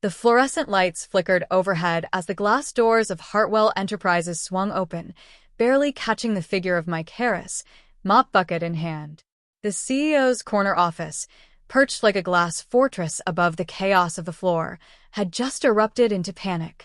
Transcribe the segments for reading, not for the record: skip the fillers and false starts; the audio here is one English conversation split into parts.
The fluorescent lights flickered overhead as the glass doors of Hartwell Enterprises swung open, barely catching the figure of Mike Harris, mop bucket in hand. The CEO's corner office, perched like a glass fortress above the chaos of the floor, had just erupted into panic.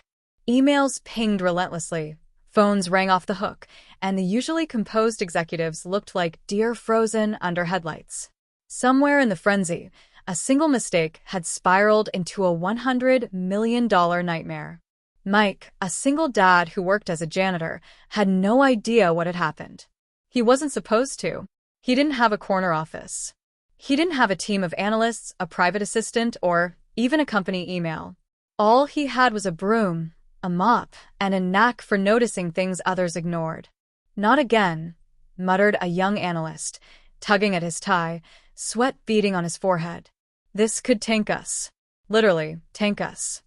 Emails pinged relentlessly, phones rang off the hook, and the usually composed executives looked like deer frozen under headlights. Somewhere in the frenzy, a single mistake had spiraled into a $100 million nightmare. Mike, a single dad who worked as a janitor, had no idea what had happened. He wasn't supposed to. He didn't have a corner office. He didn't have a team of analysts, a private assistant, or even a company email. All he had was a broom, a mop, and a knack for noticing things others ignored. "Not again," muttered a young analyst, tugging at his tie, sweat beading on his forehead. "This could tank us. Literally, tank us."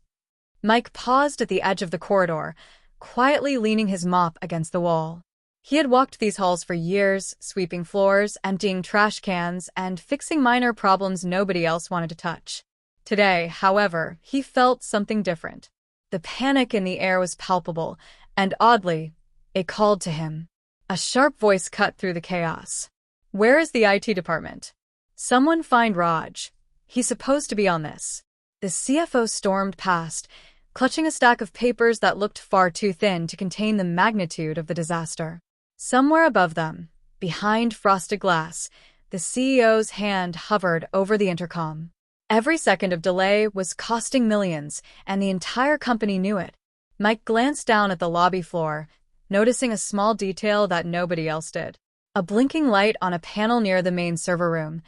Mike paused at the edge of the corridor, quietly leaning his mop against the wall. He had walked these halls for years, sweeping floors, emptying trash cans, and fixing minor problems nobody else wanted to touch. Today, however, he felt something different. The panic in the air was palpable, and oddly, it called to him. A sharp voice cut through the chaos. "Where is the IT department? Someone find Raj. He's supposed to be on this." The CFO stormed past, clutching a stack of papers that looked far too thin to contain the magnitude of the disaster. Somewhere above them, behind frosted glass, the CEO's hand hovered over the intercom. Every second of delay was costing millions, and the entire company knew it. Mike glanced down at the lobby floor, noticing a small detail that nobody else did. A blinking light on a panel near the main server room,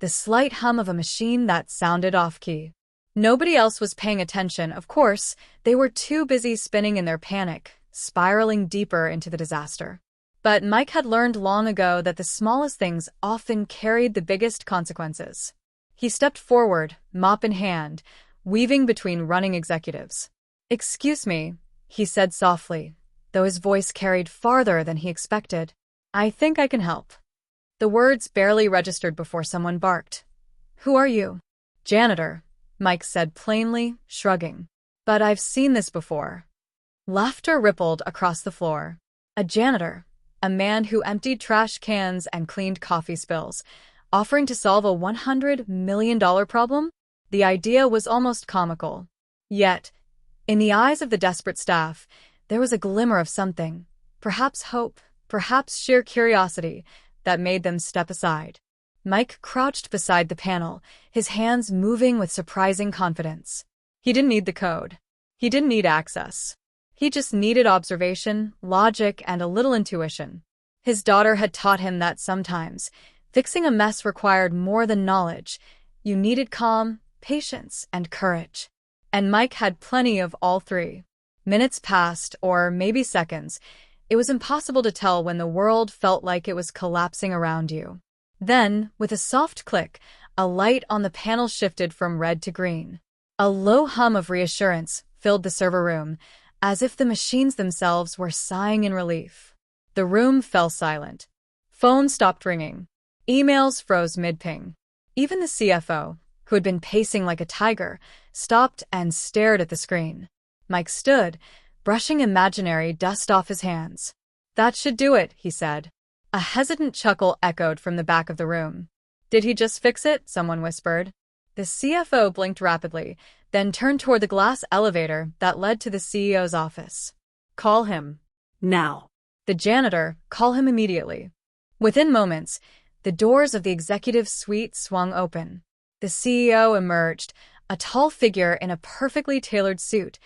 the slight hum of a machine that sounded off-key. Nobody else was paying attention, of course. They were too busy spinning in their panic, spiraling deeper into the disaster. But Mike had learned long ago that the smallest things often carried the biggest consequences. He stepped forward, mop in hand, weaving between running executives. "Excuse me," he said softly, though his voice carried farther than he expected. "I think I can help." The words barely registered before someone barked. "Who are you?" "Janitor," Mike said plainly, shrugging. "But I've seen this before." Laughter rippled across the floor. A janitor, a man who emptied trash cans and cleaned coffee spills, offering to solve a $100 million problem? The idea was almost comical. Yet, in the eyes of the desperate staff, there was a glimmer of something, perhaps hope, perhaps sheer curiosity, that made them step aside. Mike crouched beside the panel, his hands moving with surprising confidence. He didn't need the code. He didn't need access. He just needed observation, logic, and a little intuition. His daughter had taught him that sometimes fixing a mess required more than knowledge. You needed calm, patience, and courage. And Mike had plenty of all three. Minutes passed, or maybe seconds. It was impossible to tell when the world felt like it was collapsing around you. Then, with a soft click, a light on the panel shifted from red to green. A low hum of reassurance filled the server room, as if the machines themselves were sighing in relief. The room fell silent. Phones stopped ringing. Emails froze mid-ping. Even the CFO, who had been pacing like a tiger, stopped and stared at the screen. Mike stood, brushing imaginary dust off his hands. "That should do it," he said. A hesitant chuckle echoed from the back of the room. "Did he just fix it?" someone whispered. The CFO blinked rapidly, then turned toward the glass elevator that led to the CEO's office. "Call him. Now." The janitor, "Call him immediately." Within moments, the doors of the executive suite swung open. The CEO emerged, a tall figure in a perfectly tailored suit,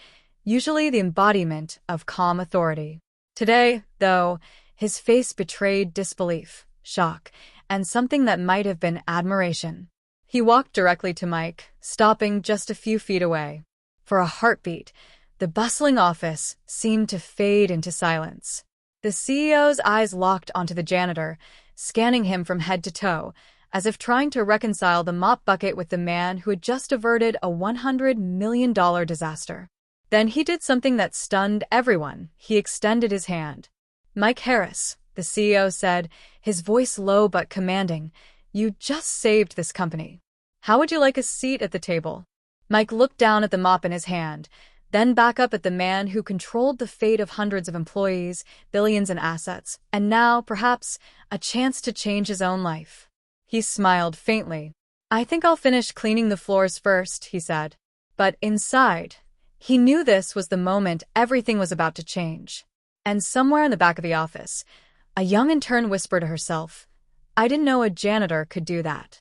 usually the embodiment of calm authority. Today, though, his face betrayed disbelief, shock, and something that might have been admiration. He walked directly to Mike, stopping just a few feet away. For a heartbeat, the bustling office seemed to fade into silence. The CEO's eyes locked onto the janitor, scanning him from head to toe, as if trying to reconcile the mop bucket with the man who had just averted a $100 million disaster. Then he did something that stunned everyone. He extended his hand. "Mike Harris," the CEO said, his voice low but commanding, "you just saved this company. How would you like a seat at the table?" Mike looked down at the mop in his hand, then back up at the man who controlled the fate of hundreds of employees, billions in assets, and now, perhaps, a chance to change his own life. He smiled faintly. "I think I'll finish cleaning the floors first," he said. But inside, he knew this was the moment everything was about to change. And somewhere in the back of the office, a young intern whispered to herself, "I didn't know a janitor could do that."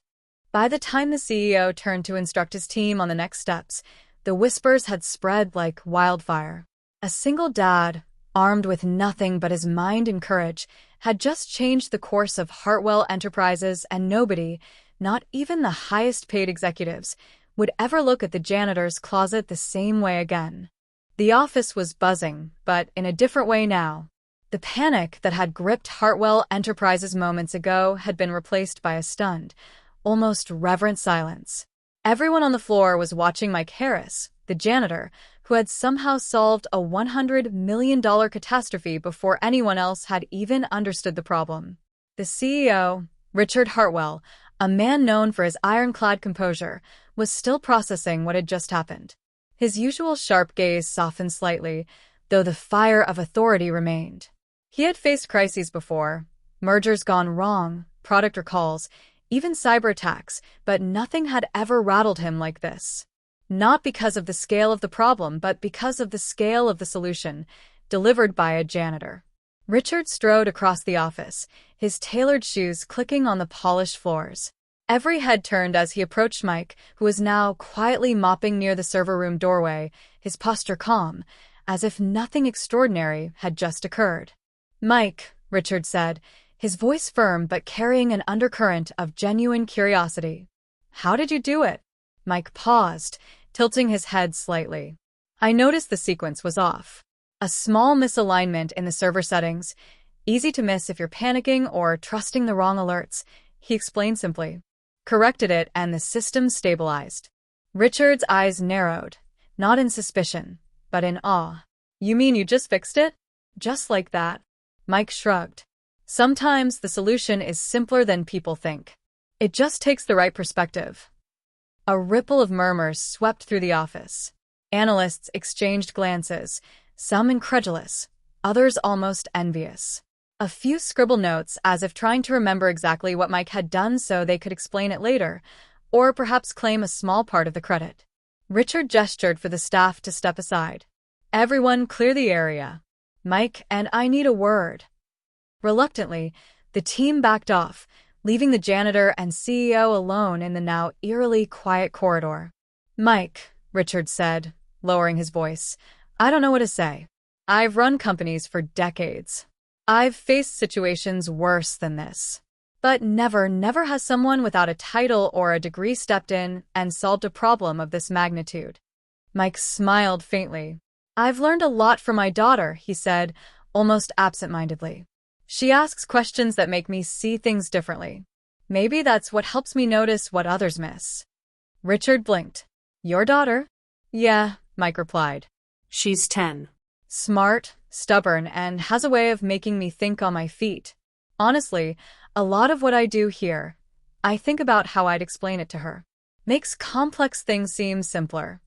By the time the CEO turned to instruct his team on the next steps, the whispers had spread like wildfire. A single dad, armed with nothing but his mind and courage, had just changed the course of Hartwell Enterprises, and nobody, not even the highest-paid executives, would ever look at the janitor's closet the same way again. The office was buzzing, but in a different way now. The panic that had gripped Hartwell Enterprises moments ago had been replaced by a stunned, almost reverent silence. Everyone on the floor was watching Mike Harris, the janitor, who had somehow solved a $100 million catastrophe before anyone else had even understood the problem. The CEO, Richard Hartwell, a man known for his ironclad composure, was still processing what had just happened. His usual sharp gaze softened slightly, though the fire of authority remained. He had faced crises before, mergers gone wrong, product recalls, even cyber attacks, but nothing had ever rattled him like this. Not because of the scale of the problem, but because of the scale of the solution, delivered by a janitor. Richard strode across the office, his tailored shoes clicking on the polished floors. Every head turned as he approached Mike, who was now quietly mopping near the server room doorway, his posture calm, as if nothing extraordinary had just occurred. "Mike," Richard said, his voice firm but carrying an undercurrent of genuine curiosity. "How did you do it?" Mike paused, tilting his head slightly. "I noticed the sequence was off. A small misalignment in the server settings, easy to miss if you're panicking or trusting the wrong alerts," he explained simply. "Corrected it and the system stabilized." Richard's eyes narrowed, not in suspicion, but in awe. "You mean you just fixed it? Just like that?" Mike shrugged. "Sometimes the solution is simpler than people think. It just takes the right perspective." A ripple of murmurs swept through the office. Analysts exchanged glances, some incredulous, others almost envious. A few scribbled notes as if trying to remember exactly what Mike had done so they could explain it later, or perhaps claim a small part of the credit. Richard gestured for the staff to step aside. "Everyone clear the area. Mike and I need a word." Reluctantly, the team backed off, leaving the janitor and CEO alone in the now eerily quiet corridor. "Mike," Richard said, lowering his voice, "I don't know what to say. I've run companies for decades. I've faced situations worse than this. But never has someone without a title or a degree stepped in and solved a problem of this magnitude." Mike smiled faintly. "I've learned a lot from my daughter," he said, almost absent-mindedly. "She asks questions that make me see things differently. Maybe that's what helps me notice what others miss." Richard blinked. "Your daughter?" "Yeah," Mike replied. "She's 10. Smart, stubborn, and has a way of making me think on my feet. Honestly, a lot of what I do here, I think about how I'd explain it to her. Makes complex things seem simpler."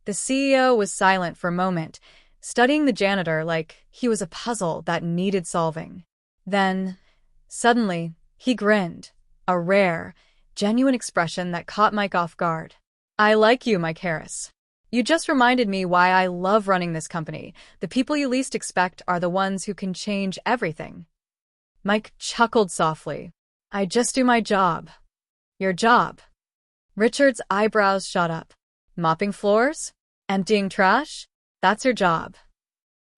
The CEO was silent for a moment, studying the janitor like he was a puzzle that needed solving. Then, suddenly, he grinned, a rare, genuine expression that caught Mike off guard. "I like you, Mike Harris. You just reminded me why I love running this company. The people you least expect are the ones who can change everything." Mike chuckled softly. "I just do my job." "Your job?" Richard's eyebrows shot up. "Mopping floors? Emptying trash? That's your job."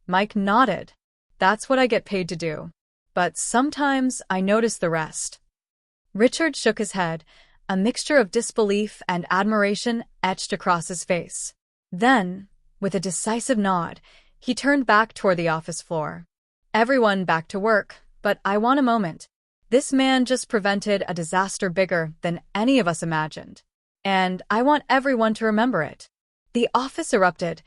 Mike nodded. "That's what I get paid to do. But sometimes I notice the rest." Richard shook his head, a mixture of disbelief and admiration etched across his face. Then, with a decisive nod, he turned back toward the office floor. "Everyone back to work, but I want a moment. This man just prevented a disaster bigger than any of us imagined. And I want everyone to remember it." The office erupted,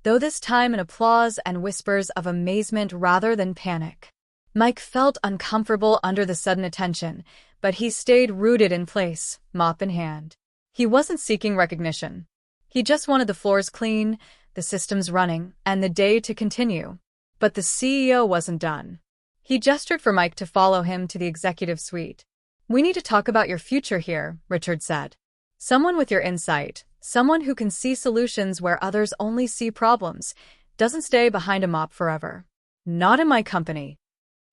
though this time in applause and whispers of amazement rather than panic. Mike felt uncomfortable under the sudden attention, but he stayed rooted in place, mop in hand. He wasn't seeking recognition. He just wanted the floors clean, the systems running, and the day to continue. But the CEO wasn't done. He gestured for Mike to follow him to the executive suite. "We need to talk about your future here," Richard said. "Someone with your insight, someone who can see solutions where others only see problems, doesn't stay behind a mop forever. Not in my company."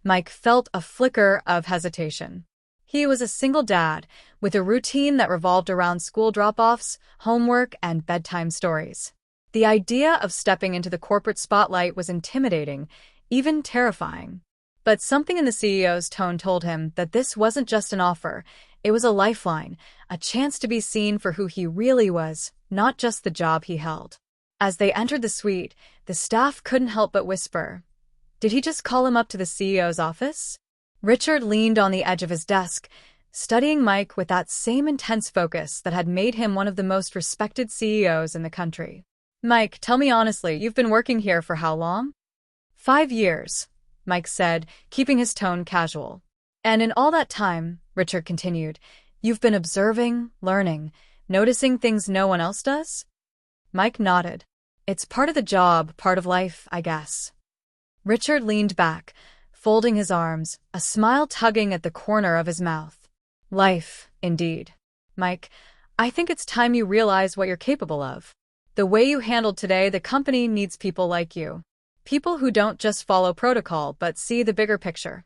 Mike felt a flicker of hesitation. He was a single dad, with a routine that revolved around school drop-offs, homework, and bedtime stories. The idea of stepping into the corporate spotlight was intimidating, even terrifying. But something in the CEO's tone told him that this wasn't just an offer, it was a lifeline, a chance to be seen for who he really was, not just the job he held. As they entered the suite, the staff couldn't help but whisper, "Did he just call him up to the CEO's office?" Richard leaned on the edge of his desk, studying Mike with that same intense focus that had made him one of the most respected CEOs in the country. "Mike, tell me honestly, you've been working here for how long?" 5 years, Mike said, keeping his tone casual. "And in all that time," Richard continued, "you've been observing, learning, noticing things no one else does?" Mike nodded. "It's part of the job, part of life, I guess." Richard leaned back, folding his arms, a smile tugging at the corner of his mouth. "Life, indeed. Mike, I think it's time you realize what you're capable of. The way you handled today, the company needs people like you. People who don't just follow protocol but see the bigger picture."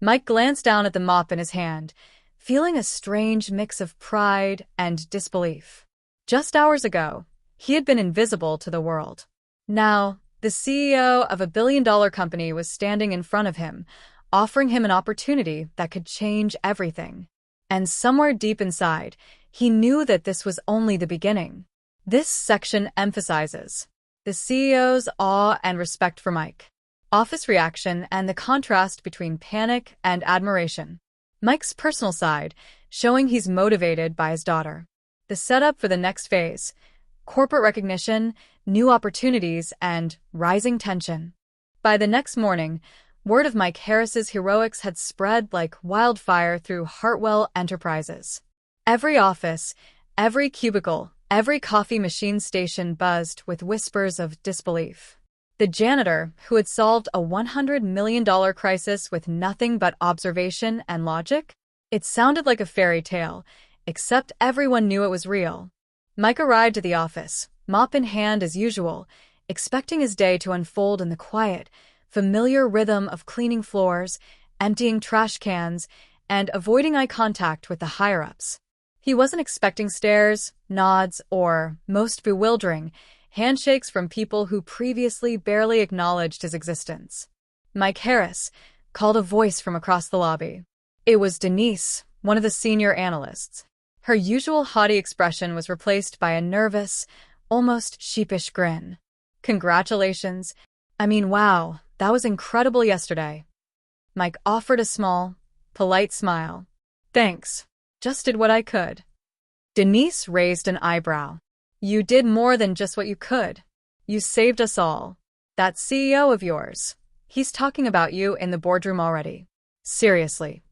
Mike glanced down at the mop in his hand, feeling a strange mix of pride and disbelief. Just hours ago, he had been invisible to the world. Now, the CEO of a billion-dollar company was standing in front of him, offering him an opportunity that could change everything. And somewhere deep inside, he knew that this was only the beginning. This section emphasizes the CEO's awe and respect for Mike, office reaction, and the contrast between panic and admiration. Mike's personal side, showing he's motivated by his daughter. The setup for the next phase, corporate recognition, new opportunities, and rising tension. By the next morning, word of Mike Harris's heroics had spread like wildfire through Hartwell Enterprises. Every office, every cubicle, every coffee machine station buzzed with whispers of disbelief. The janitor, who had solved a $100 million crisis with nothing but observation and logic? It sounded like a fairy tale, except everyone knew it was real. Mike arrived at the office, mop in hand as usual, expecting his day to unfold in the quiet, familiar rhythm of cleaning floors, emptying trash cans, and avoiding eye contact with the higher-ups. He wasn't expecting stares, nods, or, most bewildering, handshakes from people who previously barely acknowledged his existence. "Mike Harris," called a voice from across the lobby. It was Denise, one of the senior analysts. Her usual haughty expression was replaced by a nervous, almost sheepish grin. "Congratulations. I mean, wow, that was incredible yesterday." Mike offered a small, polite smile. "Thanks. Just did what I could." Denise raised an eyebrow. "You did more than just what you could. You saved us all. That CEO of yours, he's talking about you in the boardroom already." "Seriously?"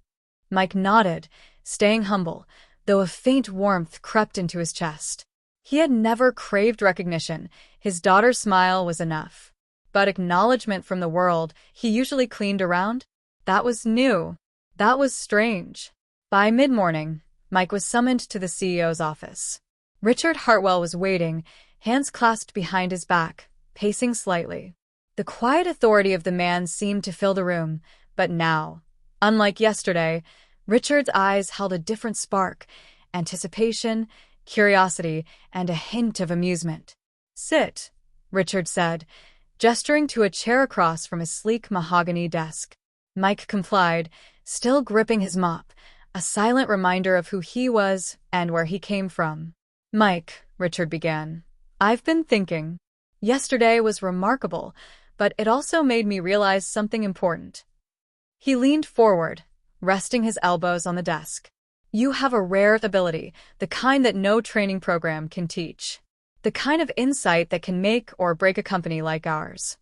Mike nodded, staying humble, though a faint warmth crept into his chest. He had never craved recognition. His daughter's smile was enough. But acknowledgement from the world he usually cleaned around? That was new. That was strange. By mid-morning, Mike was summoned to the CEO's office. Richard Hartwell was waiting, hands clasped behind his back, pacing slightly. The quiet authority of the man seemed to fill the room, but now, unlike yesterday, Richard's eyes held a different spark, anticipation, curiosity, and a hint of amusement. "Sit," Richard said, gesturing to a chair across from his sleek mahogany desk. Mike complied, still gripping his mop, a silent reminder of who he was and where he came from. "Mike," Richard began, "I've been thinking. Yesterday was remarkable, but it also made me realize something important." He leaned forward, resting his elbows on the desk. "You have a rare ability, the kind that no training program can teach. The kind of insight that can make or break a company like ours."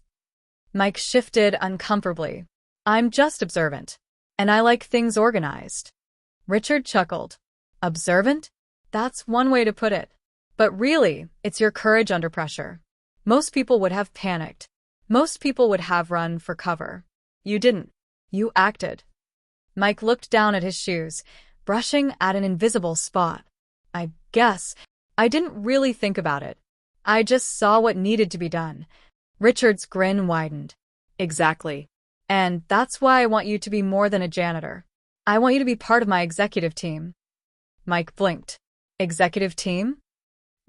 Mike shifted uncomfortably. "I'm just observant, and I like things organized." Richard chuckled. "Observant? That's one way to put it. But really, it's your courage under pressure. Most people would have panicked. Most people would have run for cover. You didn't. You acted. Mike looked down at his shoes, brushing at an invisible spot. I guess I didn't really think about it. I just saw what needed to be done. Richard's grin widened. Exactly. And that's why I want you to be more than a janitor. I want you to be part of my executive team. Mike blinked. Executive team?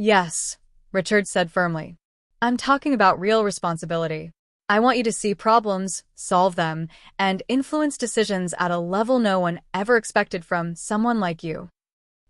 Yes, Richard said firmly. I'm talking about real responsibility. I want you to see problems, solve them, and influence decisions at a level no one ever expected from someone like you.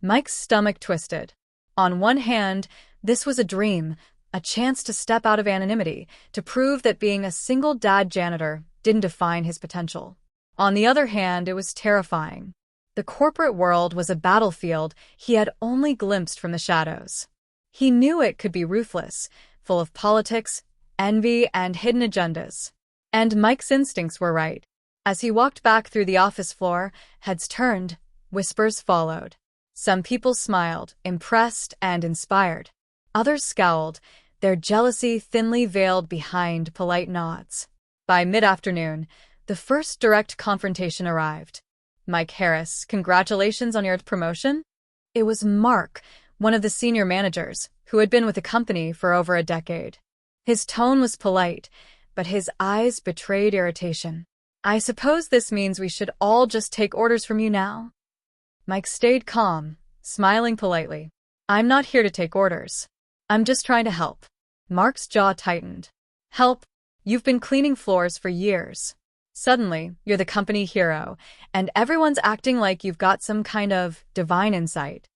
Mike's stomach twisted. On one hand, this was a dream, a chance to step out of anonymity, to prove that being a single dad janitor didn't define his potential. On the other hand, it was terrifying. The corporate world was a battlefield he had only glimpsed from the shadows. He knew it could be ruthless, full of politics, envy, and hidden agendas. And Mike's instincts were right. As he walked back through the office floor, heads turned, whispers followed. Some people smiled, impressed and inspired. Others scowled, their jealousy thinly veiled behind polite nods. By mid-afternoon, the first direct confrontation arrived. Mike Harris, congratulations on your promotion? It was Mark, one of the senior managers, who had been with the company for over a decade. His tone was polite, but his eyes betrayed irritation. I suppose this means we should all just take orders from you now? Mike stayed calm, smiling politely. I'm not here to take orders. I'm just trying to help. Mark's jaw tightened. Help? You've been cleaning floors for years. Suddenly, you're the company hero, and everyone's acting like you've got some kind of divine insight.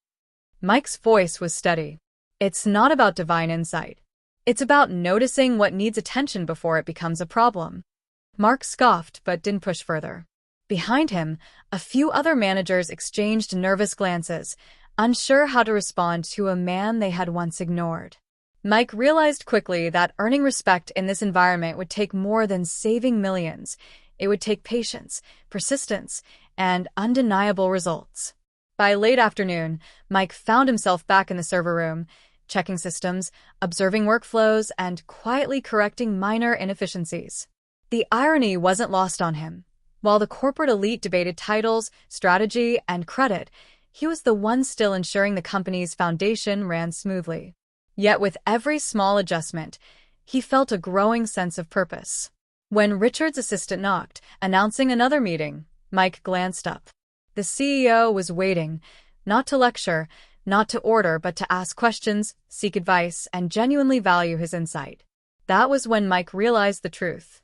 Mike's voice was steady. It's not about divine insight. It's about noticing what needs attention before it becomes a problem. Mark scoffed but didn't push further. Behind him, a few other managers exchanged nervous glances, unsure how to respond to a man they had once ignored. Mike realized quickly that earning respect in this environment would take more than saving millions. It would take patience, persistence, and undeniable results. By late afternoon, Mike found himself back in the server room, checking systems, observing workflows, and quietly correcting minor inefficiencies. The irony wasn't lost on him. While the corporate elite debated titles, strategy, and credit, he was the one still ensuring the company's foundation ran smoothly. Yet with every small adjustment, he felt a growing sense of purpose. When Richard's assistant knocked, announcing another meeting, Mike glanced up. The CEO was waiting, not to lecture, not to order, but to ask questions, seek advice, and genuinely value his insight. That was when Mike realized the truth.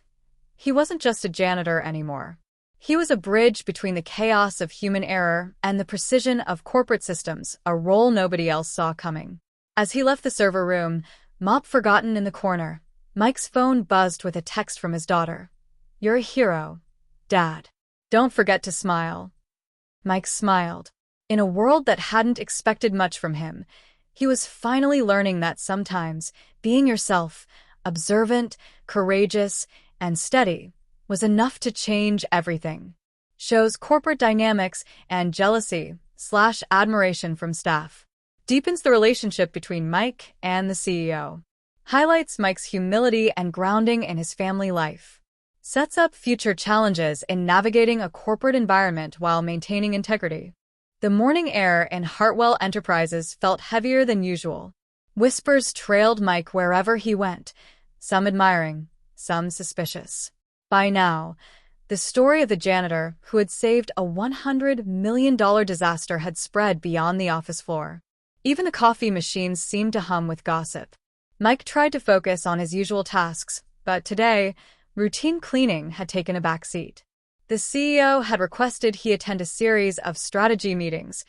He wasn't just a janitor anymore. He was a bridge between the chaos of human error and the precision of corporate systems, a role nobody else saw coming. As he left the server room, mop forgotten in the corner, Mike's phone buzzed with a text from his daughter. You're a hero, Dad. Don't forget to smile. Mike smiled. In a world that hadn't expected much from him, he was finally learning that sometimes being yourself, observant, courageous, and steady, was enough to change everything. Shows corporate dynamics and jealousy/admiration from staff. Deepens the relationship between Mike and the CEO. Highlights Mike's humility and grounding in his family life. Sets up future challenges in navigating a corporate environment while maintaining integrity. The morning air in Hartwell Enterprises felt heavier than usual. Whispers trailed Mike wherever he went, some admiring, some suspicious. By now, the story of the janitor who had saved a $100 million disaster had spread beyond the office floor. Even the coffee machines seemed to hum with gossip. Mike tried to focus on his usual tasks, but today, routine cleaning had taken a back seat. The CEO had requested he attend a series of strategy meetings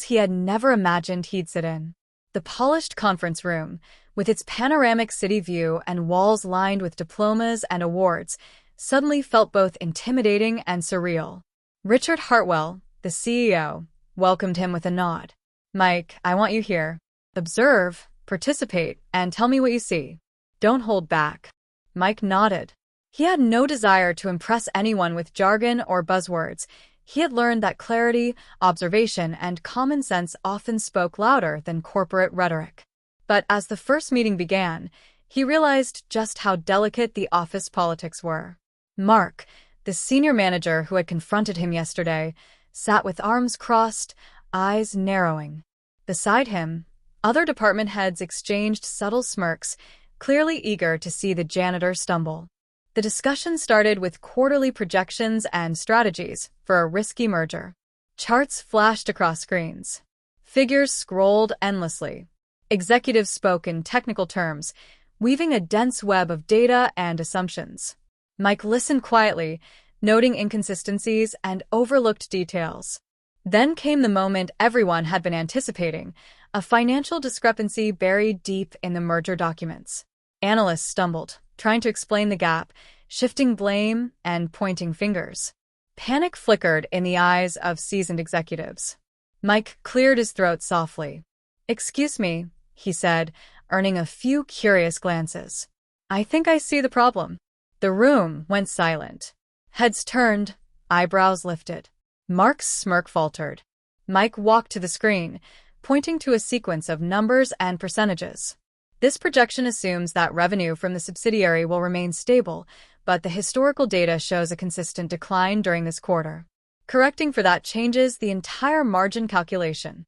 he had never imagined he'd sit in. The polished conference room, with its panoramic city view and walls lined with diplomas and awards, suddenly felt both intimidating and surreal. Richard Hartwell, the CEO, welcomed him with a nod. Mike, I want you here. Observe, participate, and tell me what you see. Don't hold back. Mike nodded. He had no desire to impress anyone with jargon or buzzwords. He had learned that clarity, observation, and common sense often spoke louder than corporate rhetoric. But as the first meeting began, he realized just how delicate the office politics were. Mark, the senior manager who had confronted him yesterday, sat with arms crossed, eyes narrowing. Beside him, other department heads exchanged subtle smirks, clearly eager to see the janitor stumble. The discussion started with quarterly projections and strategies for a risky merger. Charts flashed across screens. Figures scrolled endlessly. Executives spoke in technical terms, weaving a dense web of data and assumptions. Mike listened quietly, noting inconsistencies and overlooked details. Then came the moment everyone had been anticipating, a financial discrepancy buried deep in the merger documents. Analysts stumbled, trying to explain the gap, shifting blame and pointing fingers. Panic flickered in the eyes of seasoned executives. Mike cleared his throat softly. "Excuse me," he said, earning a few curious glances. "I think I see the problem." The room went silent. Heads turned, eyebrows lifted. Mark's smirk faltered. Mike walked to the screen, pointing to a sequence of numbers and percentages. This projection assumes that revenue from the subsidiary will remain stable, but the historical data shows a consistent decline during this quarter. Correcting for that changes the entire margin calculation.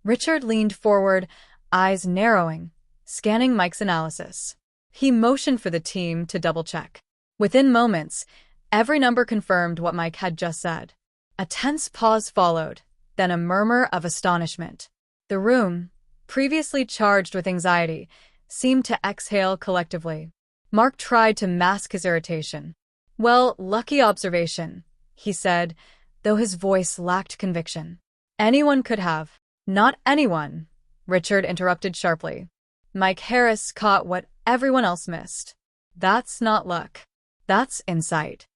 Richard leaned forward, eyes narrowing, scanning Mike's analysis. He motioned for the team to double-check. Within moments, every number confirmed what Mike had just said. A tense pause followed, then a murmur of astonishment. The room, previously charged with anxiety, seemed to exhale collectively. Mark tried to mask his irritation. "Well, lucky observation," he said, though his voice lacked conviction. "Anyone could have." "Not anyone," Richard interrupted sharply. Mike Harris caught what everyone else missed. "That's not luck. That's insight."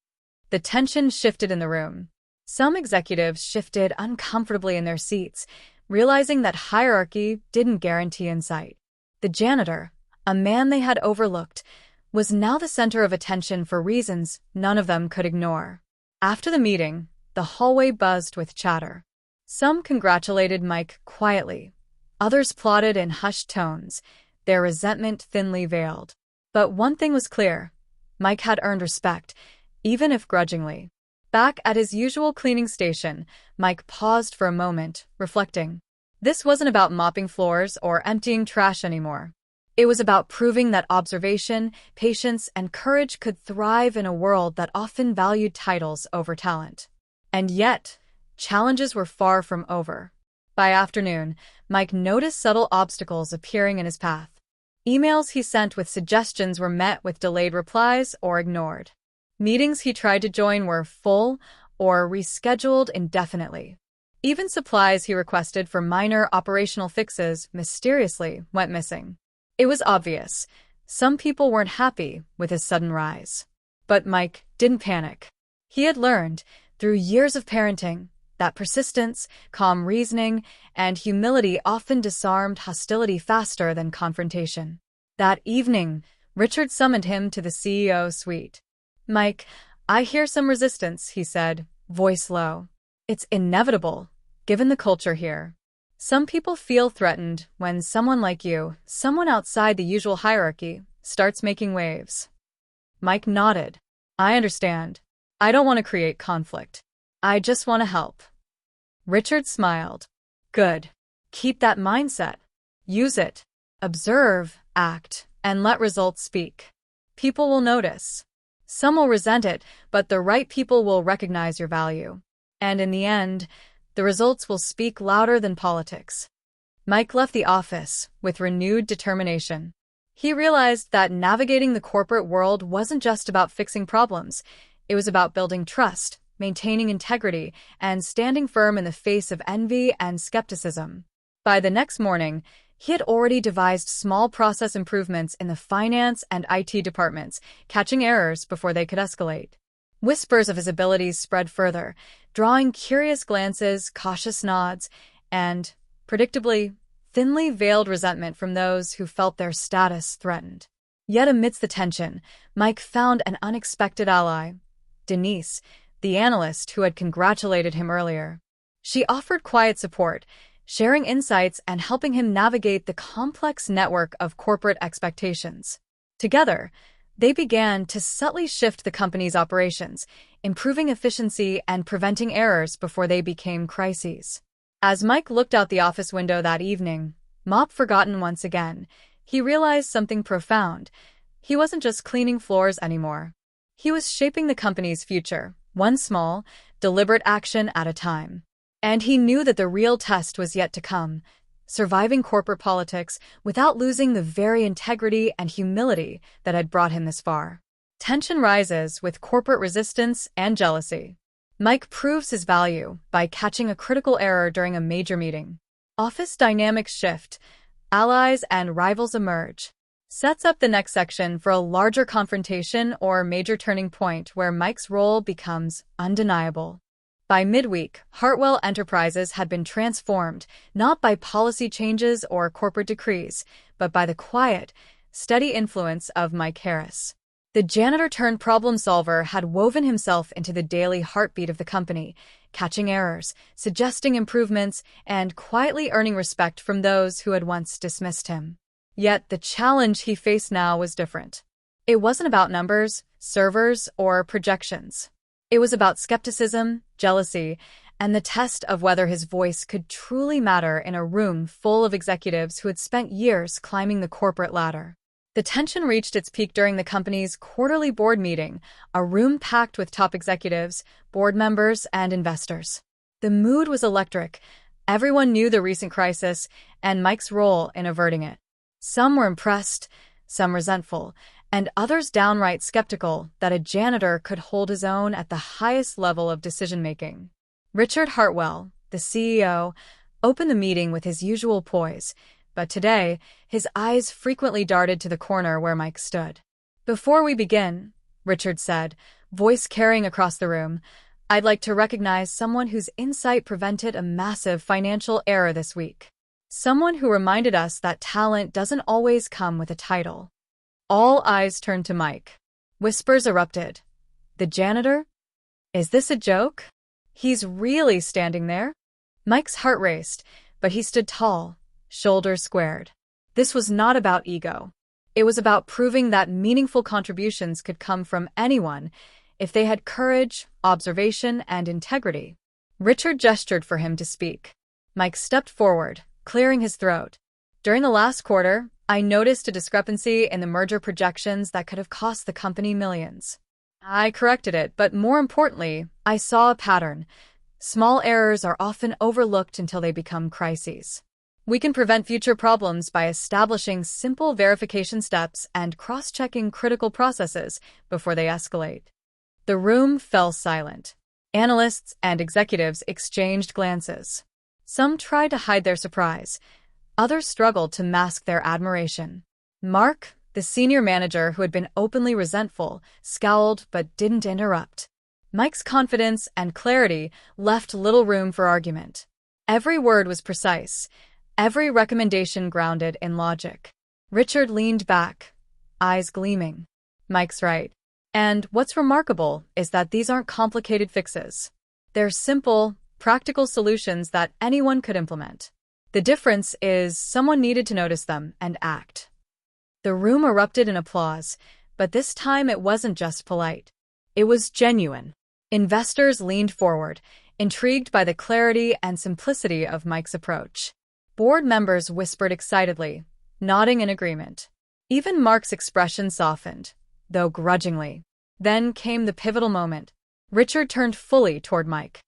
The tension shifted in the room. Some executives shifted uncomfortably in their seats, realizing that hierarchy didn't guarantee insight. The janitor, a man they had overlooked, was now the center of attention for reasons none of them could ignore. After the meeting, the hallway buzzed with chatter. Some congratulated Mike quietly. Others plotted in hushed tones, their resentment thinly veiled. But one thing was clear. Mike had earned respect, even if grudgingly. Back at his usual cleaning station, Mike paused for a moment, reflecting. This wasn't about mopping floors or emptying trash anymore. It was about proving that observation, patience, and courage could thrive in a world that often valued titles over talent. And yet, challenges were far from over. By afternoon, Mike noticed subtle obstacles appearing in his path. Emails he sent with suggestions were met with delayed replies or ignored. Meetings he tried to join were full or rescheduled indefinitely. Even supplies he requested for minor operational fixes mysteriously went missing. It was obvious. Some people weren't happy with his sudden rise. But Mike didn't panic. He had learned, through years of parenting, that persistence, calm reasoning, and humility often disarmed hostility faster than confrontation. That evening, Richard summoned him to the CEO's suite. "Mike, I hear some resistance," he said, voice low. "It's inevitable, given the culture here. Some people feel threatened when someone like you, someone outside the usual hierarchy, starts making waves." Mike nodded. "I understand. I don't want to create conflict. I just want to help." Richard smiled. "Good. Keep that mindset. Use it. Observe, act, and let results speak. People will notice. Some will resent it, but the right people will recognize your value. And in the end, the results will speak louder than politics." Mike left the office with renewed determination. He realized that navigating the corporate world wasn't just about fixing problems. It was about building trust, maintaining integrity, and standing firm in the face of envy and skepticism. By the next morning, he had already devised small process improvements in the finance and IT departments, catching errors before they could escalate. Whispers of his abilities spread further, drawing curious glances, cautious nods, and, predictably, thinly veiled resentment from those who felt their status threatened. Yet amidst the tension, Mike found an unexpected ally. Denise, the analyst who had congratulated him earlier. She offered quiet support, sharing insights and helping him navigate the complex network of corporate expectations. Together, they began to subtly shift the company's operations, improving efficiency and preventing errors before they became crises. As Mike looked out the office window that evening, mop forgotten once again, he realized something profound. He wasn't just cleaning floors anymore. He was shaping the company's future, one small, deliberate action at a time. And he knew that the real test was yet to come, surviving corporate politics without losing the very integrity and humility that had brought him this far. Tension rises with corporate resistance and jealousy. Mike proves his value by catching a critical error during a major meeting. Office dynamics shift, allies and rivals emerge. Sets up the next section for a larger confrontation or major turning point where Mike's role becomes undeniable. By midweek, Hartwell Enterprises had been transformed, not by policy changes or corporate decrees, but by the quiet, steady influence of Mike Harris. The janitor-turned-problem solver had woven himself into the daily heartbeat of the company, catching errors, suggesting improvements, and quietly earning respect from those who had once dismissed him. Yet the challenge he faced now was different. It wasn't about numbers, servers, or projections. It was about skepticism, jealousy, and the test of whether his voice could truly matter in a room full of executives who had spent years climbing the corporate ladder. The tension reached its peak during the company's quarterly board meeting, a room packed with top executives, board members, and investors. The mood was electric. Everyone knew the recent crisis and Mike's role in averting it. Some were impressed, some resentful, and others downright skeptical that a janitor could hold his own at the highest level of decision-making. Richard Hartwell, the CEO, opened the meeting with his usual poise, but today, his eyes frequently darted to the corner where Mike stood. "Before we begin," Richard said, voice carrying across the room, "I'd like to recognize someone whose insight prevented a massive financial error this week. Someone who reminded us that talent doesn't always come with a title." All eyes turned to Mike. Whispers erupted. "The janitor? Is this a joke? He's really standing there?" Mike's heart raced, but he stood tall, shoulders squared. This was not about ego. It was about proving that meaningful contributions could come from anyone if they had courage, observation, and integrity. Richard gestured for him to speak. Mike stepped forward, clearing his throat. "During the last quarter, I noticed a discrepancy in the merger projections that could have cost the company millions. I corrected it, but more importantly, I saw a pattern. Small errors are often overlooked until they become crises. We can prevent future problems by establishing simple verification steps and cross-checking critical processes before they escalate." The room fell silent. Analysts and executives exchanged glances. Some tried to hide their surprise. Others struggled to mask their admiration. Mark, the senior manager who had been openly resentful, scowled but didn't interrupt. Mike's confidence and clarity left little room for argument. Every word was precise, every recommendation grounded in logic. Richard leaned back, eyes gleaming. "Mike's right. And what's remarkable is that these aren't complicated fixes. They're simple, practical solutions that anyone could implement. The difference is someone needed to notice them and act." The room erupted in applause, but this time it wasn't just polite. It was genuine. Investors leaned forward, intrigued by the clarity and simplicity of Mike's approach. Board members whispered excitedly, nodding in agreement. Even Mark's expression softened, though grudgingly. Then came the pivotal moment. Richard turned fully toward Mike.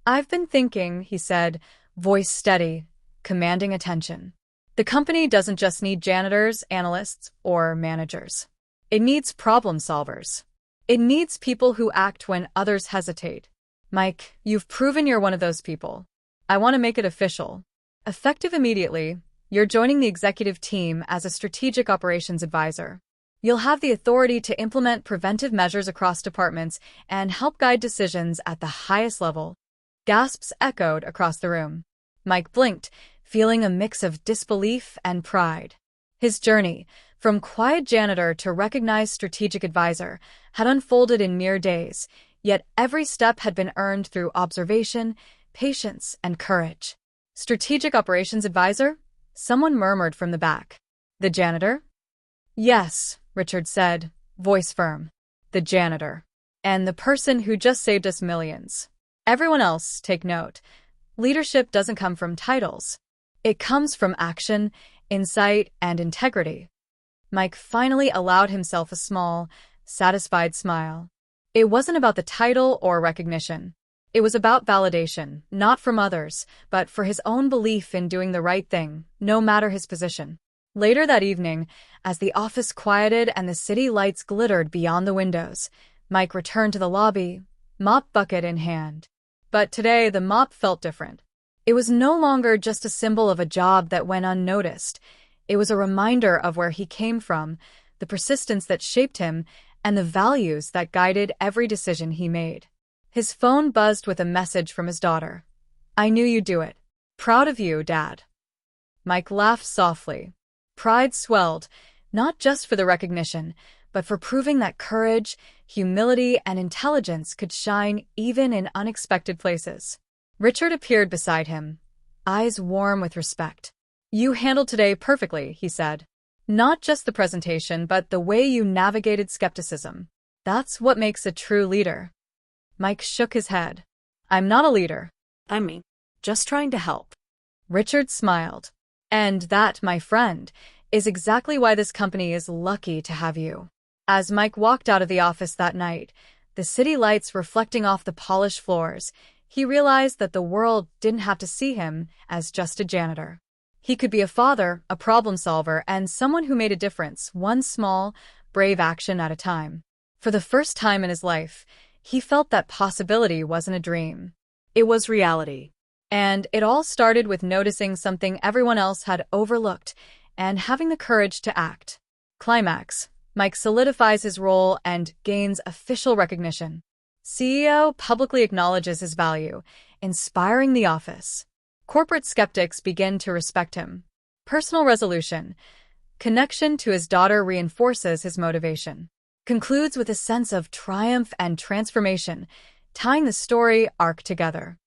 "I've been thinking," he said, voice steady, commanding attention. "The company doesn't just need janitors, analysts, or managers. It needs problem solvers. It needs people who act when others hesitate. Mike, you've proven you're one of those people. I want to make it official. Effective immediately, you're joining the executive team as a strategic operations advisor. You'll have the authority to implement preventive measures across departments and help guide decisions at the highest level." Gasps echoed across the room. Mike blinked, feeling a mix of disbelief and pride. His journey, from quiet janitor to recognized strategic advisor, had unfolded in mere days, yet every step had been earned through observation, patience, and courage. Strategic Operations Advisor? Someone murmured from the back. The janitor? Yes, Richard said, voice firm. The janitor. And the person who just saved us millions. Everyone else, take note. Leadership doesn't come from titles. It comes from action, insight, and integrity. Mike finally allowed himself a small, satisfied smile. It wasn't about the title or recognition. It was about validation, not from others, but for his own belief in doing the right thing, no matter his position. Later that evening, as the office quieted and the city lights glittered beyond the windows, Mike returned to the lobby, mop bucket in hand. But today, the mop felt different. It was no longer just a symbol of a job that went unnoticed. It was a reminder of where he came from, the persistence that shaped him, and the values that guided every decision he made. His phone buzzed with a message from his daughter. I knew you'd do it. Proud of you, Dad. Mike laughed softly. Pride swelled, not just for the recognition, but for proving that courage, humility, and intelligence could shine even in unexpected places. Richard appeared beside him, eyes warm with respect. You handled today perfectly, he said. Not just the presentation, but the way you navigated skepticism. That's what makes a true leader. Mike shook his head. I'm not a leader. I'm me. Just trying to help. Richard smiled. And that, my friend, is exactly why this company is lucky to have you. As Mike walked out of the office that night, the city lights reflecting off the polished floors, he realized that the world didn't have to see him as just a janitor. He could be a father, a problem solver, and someone who made a difference, one small, brave action at a time. For the first time in his life, he felt that possibility wasn't a dream. It was reality. And it all started with noticing something everyone else had overlooked and having the courage to act. Climax. Mike solidifies his role and gains official recognition. CEO publicly acknowledges his value, inspiring the office. Corporate skeptics begin to respect him. Personal resolution. Connection to his daughter reinforces his motivation. Concludes with a sense of triumph and transformation, tying the story arc together.